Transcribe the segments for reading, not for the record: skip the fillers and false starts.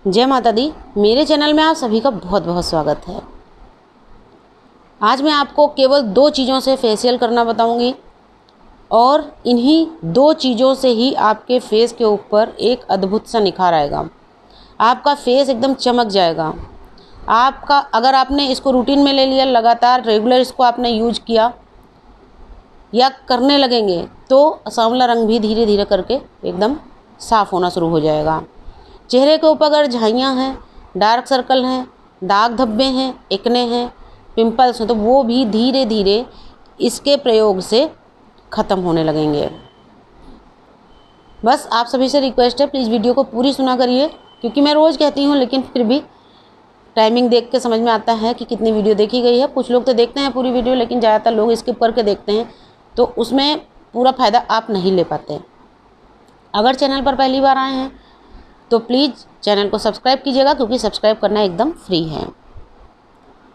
जय माता दी। मेरे चैनल में आप सभी का बहुत बहुत स्वागत है। आज मैं आपको केवल 2 चीज़ों से फेशियल करना बताऊंगी और इन्हीं 2 चीज़ों से ही आपके फेस के ऊपर एक अद्भुत सा निखार आएगा। आपका फेस एकदम चमक जाएगा। आपका अगर आपने इसको रूटीन में ले लिया, लगातार रेगुलर इसको आपने यूज किया या करने लगेंगे तो सांवला रंग भी धीरे धीरे करके एकदम साफ़ होना शुरू हो जाएगा। चेहरे के ऊपर अगर झाइयाँ हैं, डार्क सर्कल हैं, दाग धब्बे हैं, एक्ने हैं, पिंपल्स हैं, तो वो भी धीरे धीरे इसके प्रयोग से ख़त्म होने लगेंगे। बस आप सभी से रिक्वेस्ट है, प्लीज़ वीडियो को पूरी सुना करिए, क्योंकि मैं रोज़ कहती हूँ लेकिन फिर भी टाइमिंग देख के समझ में आता है कि कितनी वीडियो देखी गई है। कुछ लोग तो देखते हैं पूरी वीडियो, लेकिन ज़्यादातर लोग स्किप करके देखते हैं, तो उसमें पूरा फ़ायदा आप नहीं ले पाते। अगर चैनल पर पहली बार आए हैं तो प्लीज़ चैनल को सब्सक्राइब कीजिएगा, क्योंकि सब्सक्राइब करना एकदम फ्री है।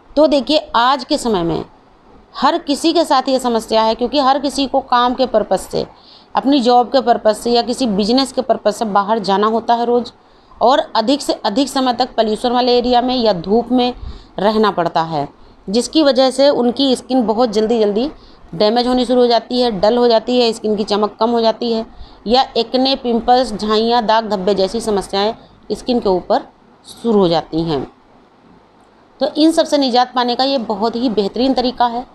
तो देखिए, आज के समय में हर किसी के साथ ये समस्या है, क्योंकि हर किसी को काम के पर्पज़ से, अपनी जॉब के पर्पज़ से या किसी बिजनेस के पर्पज़ से बाहर जाना होता है रोज़, और अधिक से अधिक समय तक पॉल्यूशन वाले एरिया में या धूप में रहना पड़ता है, जिसकी वजह से उनकी स्किन बहुत जल्दी डैमेज होनी शुरू हो जाती है, डल हो जाती है, स्किन की चमक कम हो जाती है, या एक्ने, पिंपल्स, झाइयाँ, दाग धब्बे जैसी समस्याएं स्किन के ऊपर शुरू हो जाती हैं। तो इन सब से निजात पाने का ये बहुत ही बेहतरीन तरीका है,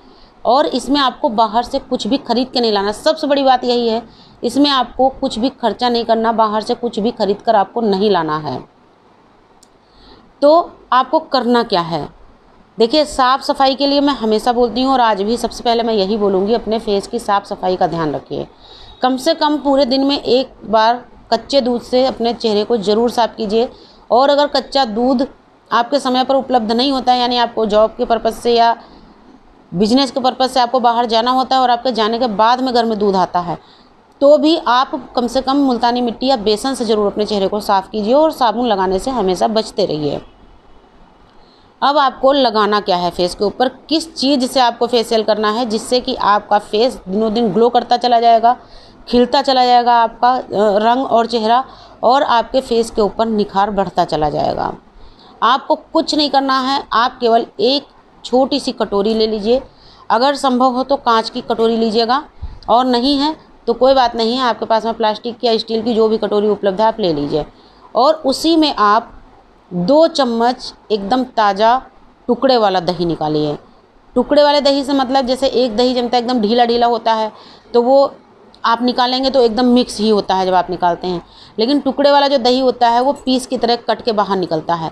और इसमें आपको बाहर से कुछ भी खरीद के नहीं लाना। सबसे बड़ी बात यही है, इसमें आपको कुछ भी खर्चा नहीं करना, बाहर से कुछ भी खरीद कर आपको नहीं लाना है। तो आपको करना क्या है? देखिए, साफ़ सफाई के लिए मैं हमेशा बोलती हूँ और आज भी सबसे पहले मैं यही बोलूँगी, अपने फेस की साफ़ सफाई का ध्यान रखिए। कम से कम पूरे दिन में एक बार कच्चे दूध से अपने चेहरे को ज़रूर साफ़ कीजिए। और अगर कच्चा दूध आपके समय पर उपलब्ध नहीं होता है, यानी आपको जॉब के पर्पज़ से या बिजनेस के पर्पज़ से आपको बाहर जाना होता है और आपके जाने के बाद में घर में दूध आता है, तो भी आप कम से कम मुल्तानी मिट्टी या बेसन से ज़रूर अपने चेहरे को साफ़ कीजिए, और साबुन लगाने से हमेशा बचते रहिए। अब आपको लगाना क्या है फेस के ऊपर, किस चीज़ से आपको फेशियल करना है, जिससे कि आपका फेस दिनों दिन ग्लो करता चला जाएगा, खिलता चला जाएगा आपका रंग और चेहरा, और आपके फेस के ऊपर निखार बढ़ता चला जाएगा। आपको कुछ नहीं करना है, आप केवल एक छोटी सी कटोरी ले लीजिए। अगर संभव हो तो कांच की कटोरी लीजिएगा, और नहीं है तो कोई बात नहीं है, आपके पास में प्लास्टिक या स्टील की जो भी कटोरी उपलब्ध है आप ले लीजिए। और उसी में आप 2 चम्मच एकदम ताज़ा टुकड़े वाला दही निकालिए। टुकड़े वाले दही से मतलब, जैसे एक दही जमता है एकदम ढीला ढीला होता है, तो वो आप निकालेंगे तो एकदम मिक्स ही होता है जब आप निकालते हैं। लेकिन टुकड़े वाला जो दही होता है वो पीस की तरह कट के बाहर निकलता है।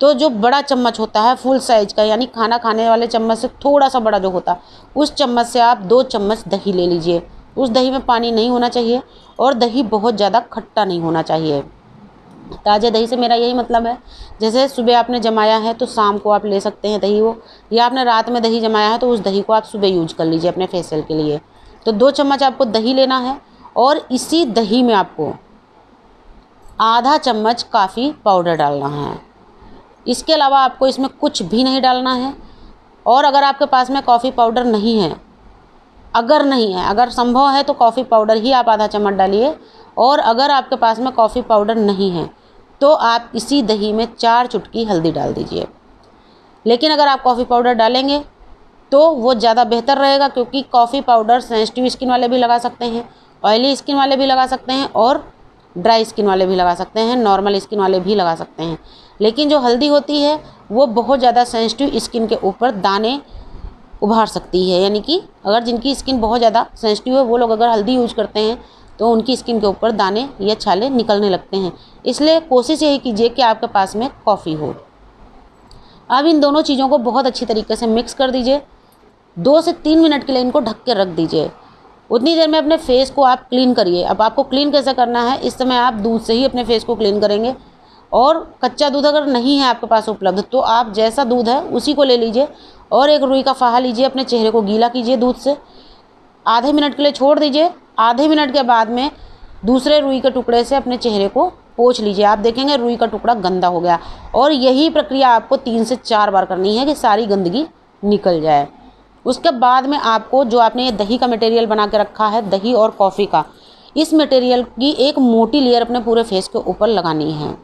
तो जो बड़ा चम्मच होता है फुल साइज़ का, यानी खाना खाने वाले चम्मच से थोड़ा सा बड़ा जो होता है, उस चम्मच से आप 2 चम्मच दही ले लीजिए। उस दही में पानी नहीं होना चाहिए, और दही बहुत ज़्यादा खट्टा नहीं होना चाहिए। ताज़े दही से मेरा यही मतलब है, जैसे सुबह आपने जमाया है तो शाम को आप ले सकते हैं दही वो, या आपने रात में दही जमाया है तो उस दही को आप सुबह यूज कर लीजिए अपने फेशियल के लिए। तो 2 चम्मच आपको दही लेना है, और इसी दही में आपको आधा चम्मच कॉफ़ी पाउडर डालना है। इसके अलावा आपको इसमें कुछ भी नहीं डालना है। और अगर आपके पास में कॉफ़ी पाउडर नहीं है, अगर संभव है तो कॉफ़ी पाउडर ही आप आधा चम्मच डालिए, और अगर आपके पास में कॉफ़ी पाउडर नहीं है तो आप इसी दही में 4 चुटकी हल्दी डाल दीजिए। लेकिन अगर आप कॉफ़ी पाउडर डालेंगे तो वो ज़्यादा बेहतर रहेगा, क्योंकि कॉफ़ी पाउडर सेंसिटिव स्किन वाले भी लगा सकते हैं, ऑयली स्किन वाले भी लगा सकते हैं, और ड्राई स्किन वाले भी लगा सकते हैं, नॉर्मल स्किन वाले भी लगा सकते हैं। लेकिन जो हल्दी होती है वो बहुत ज़्यादा सेंसिटिव स्किन के ऊपर दाने उभार सकती है, यानी कि अगर जिनकी स्किन बहुत ज़्यादा सेंसिटिव है वो लोग अगर हल्दी यूज करते हैं तो उनकी स्किन के ऊपर दाने या छाले निकलने लगते हैं। इसलिए कोशिश यही कीजिए कि आपके पास में कॉफ़ी हो। अब इन दोनों चीज़ों को बहुत अच्छी तरीके से मिक्स कर दीजिए। 2 से 3 मिनट के लिए इनको ढक के रख दीजिए। उतनी देर में अपने फेस को आप क्लीन करिए। अब आपको क्लीन कैसे करना है, इस समय आप दूध से ही अपने फेस को क्लीन करेंगे। और कच्चा दूध अगर नहीं है आपके पास उपलब्ध, तो आप जैसा दूध है उसी को ले लीजिए, और एक रुई का फाहा लीजिए, अपने चेहरे को गीला कीजिए दूध से, आधे मिनट के लिए छोड़ दीजिए। आधे मिनट के बाद में दूसरे रुई के टुकड़े से अपने चेहरे को पोंछ लीजिए। आप देखेंगे रुई का टुकड़ा गंदा हो गया। और यही प्रक्रिया आपको 3 से 4 बार करनी है कि सारी गंदगी निकल जाए। उसके बाद में आपको जो आपने ये दही का मटेरियल बना के रखा है, दही और कॉफ़ी का, इस मटेरियल की एक मोटी लेयर अपने पूरे फेस के ऊपर लगानी है।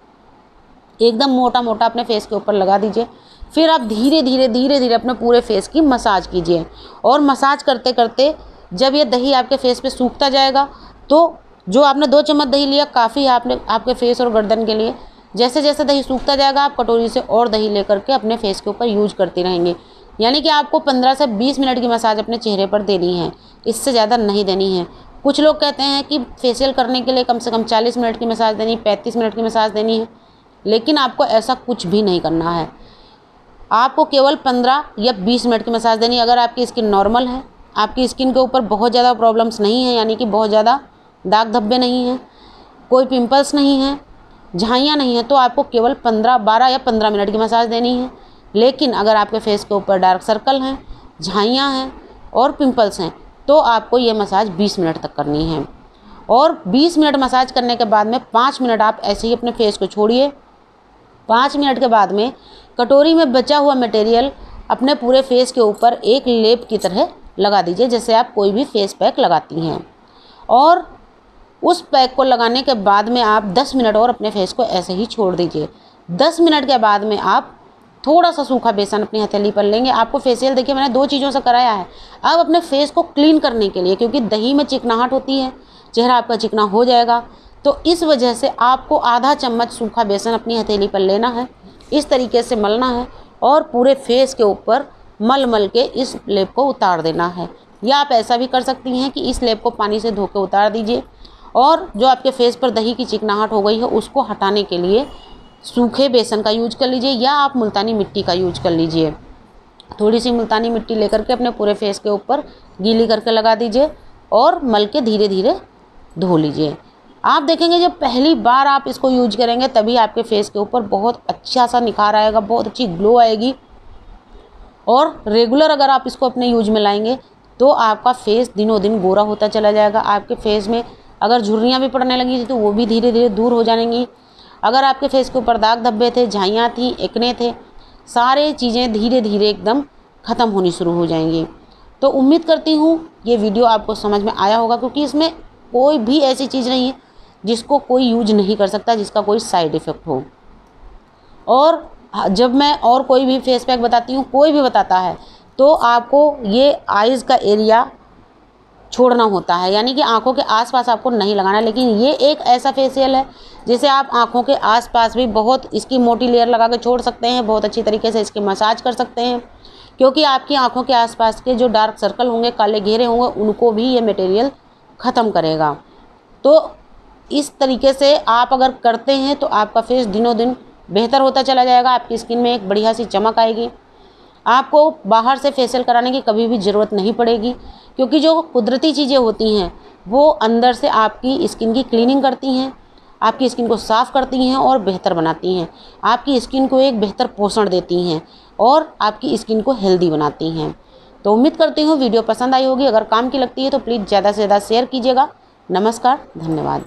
एकदम मोटा मोटा अपने फेस के ऊपर लगा दीजिए। फिर आप धीरे धीरे अपने पूरे फेस की मसाज कीजिए और मसाज करते करते जब ये दही आपके फेस पे सूखता जाएगा तो जो आपने 2 चम्मच दही लिया काफ़ी है आपके फेस और गर्दन के लिए। जैसे जैसे दही सूखता जाएगा आप कटोरी से और दही लेकर के अपने फेस के ऊपर यूज करते रहेंगे। यानी कि आपको 15 से 20 मिनट की मसाज अपने चेहरे पर देनी है, इससे ज़्यादा नहीं देनी है। कुछ लोग कहते हैं कि फेशियल करने के लिए कम से कम 40 मिनट की मसाज देनी, 35 मिनट की मसाज देनी है, लेकिन आपको ऐसा कुछ भी नहीं करना है। आपको केवल 15 या 20 मिनट की मसाज देनी है। अगर आपकी स्किन नॉर्मल है, आपकी स्किन के ऊपर बहुत ज़्यादा प्रॉब्लम्स नहीं है, यानी कि बहुत ज़्यादा दाग धब्बे नहीं हैं, कोई पिंपल्स नहीं हैं, झाइयाँ नहीं हैं, तो आपको केवल 12 या 15 मिनट की मसाज देनी है। लेकिन अगर आपके फेस के ऊपर डार्क सर्कल हैं, झाइयाँ हैं और पिंपल्स हैं तो आपको ये मसाज 20 मिनट तक करनी है। और 20 मिनट मसाज करने के बाद में 5 मिनट आप ऐसे ही अपने फेस को छोड़िए। 5 मिनट के बाद में कटोरी में बचा हुआ मटेरियल अपने पूरे फेस के ऊपर एक लेप की तरह लगा दीजिए, जैसे आप कोई भी फेस पैक लगाती हैं। और उस पैक को लगाने के बाद में आप 10 मिनट और अपने फेस को ऐसे ही छोड़ दीजिए। 10 मिनट के बाद में आप थोड़ा सा सूखा बेसन अपनी हथेली पर लेंगे। आपको फेशियल देखिए मैंने 2 चीज़ों से कराया है। अब अपने फेस को क्लीन करने के लिए, क्योंकि दही में चिकनाहट होती है, चेहरा आपका चिकना हो जाएगा, तो इस वजह से आपको आधा चम्मच सूखा बेसन अपनी हथेली पर लेना है, इस तरीके से मलना है और पूरे फेस के ऊपर मल के इस लेप को उतार देना है। या आप ऐसा भी कर सकती हैं कि इस लेप को पानी से धो के उतार दीजिए और जो आपके फेस पर दही की चिकनाहट हो गई है उसको हटाने के लिए सूखे बेसन का यूज कर लीजिए या आप मुल्तानी मिट्टी का यूज कर लीजिए। थोड़ी सी मुल्तानी मिट्टी लेकर के अपने पूरे फेस के ऊपर गीली करके लगा दीजिए और मल के धीरे धीरे धो लीजिए। आप देखेंगे जब पहली बार आप इसको यूज करेंगे तभी आपके फेस के ऊपर बहुत अच्छा सा निखार आएगा, बहुत अच्छी ग्लो आएगी। और रेगुलर अगर आप इसको अपने यूज में लाएंगे तो आपका फेस दिनों दिन गोरा होता चला जाएगा। आपके फेस में अगर झुर्रियाँ भी पड़ने लगी थी तो वो भी धीरे धीरे दूर हो जाएंगी। अगर आपके फेस के ऊपर दाग धब्बे थे, झाइयाँ थी, एक्ने थे, सारे चीज़ें धीरे धीरे एकदम ख़त्म होनी शुरू हो जाएंगी। तो उम्मीद करती हूँ ये वीडियो आपको समझ में आया होगा, क्योंकि इसमें कोई भी ऐसी चीज़ नहीं है जिसको कोई यूज नहीं कर सकता, जिसका कोई साइड इफ़ेक्ट हो। और जब मैं और कोई भी फेस पैक बताती हूँ, कोई भी बताता है, तो आपको ये आइज़ का एरिया छोड़ना होता है, यानी कि आँखों के आसपास आपको नहीं लगाना। लेकिन ये एक ऐसा फेशियल है जिसे आप आँखों के आसपास भी बहुत इसकी मोटी लेयर लगा के छोड़ सकते हैं, बहुत अच्छी तरीके से इसकी मसाज कर सकते हैं, क्योंकि आपकी आँखों के आसपास के जो डार्क सर्कल होंगे, काले घेरे होंगे, उनको भी ये मटेरियल ख़त्म करेगा। तो इस तरीके से आप अगर करते हैं तो आपका फेस दिनों दिन बेहतर होता चला जाएगा, आपकी स्किन में एक बढ़िया सी चमक आएगी। आपको बाहर से फेशियल कराने की कभी भी ज़रूरत नहीं पड़ेगी, क्योंकि जो कुदरती चीज़ें होती हैं वो अंदर से आपकी स्किन की क्लीनिंग करती हैं, आपकी स्किन को साफ़ करती हैं और बेहतर बनाती हैं, आपकी स्किन को एक बेहतर पोषण देती हैं और आपकी स्किन को हेल्दी बनाती हैं। तो उम्मीद करती हूँ वीडियो पसंद आई होगी। अगर काम की लगती है तो प्लीज़ ज़्यादा से ज़्यादा शेयर कीजिएगा। नमस्कार, धन्यवाद।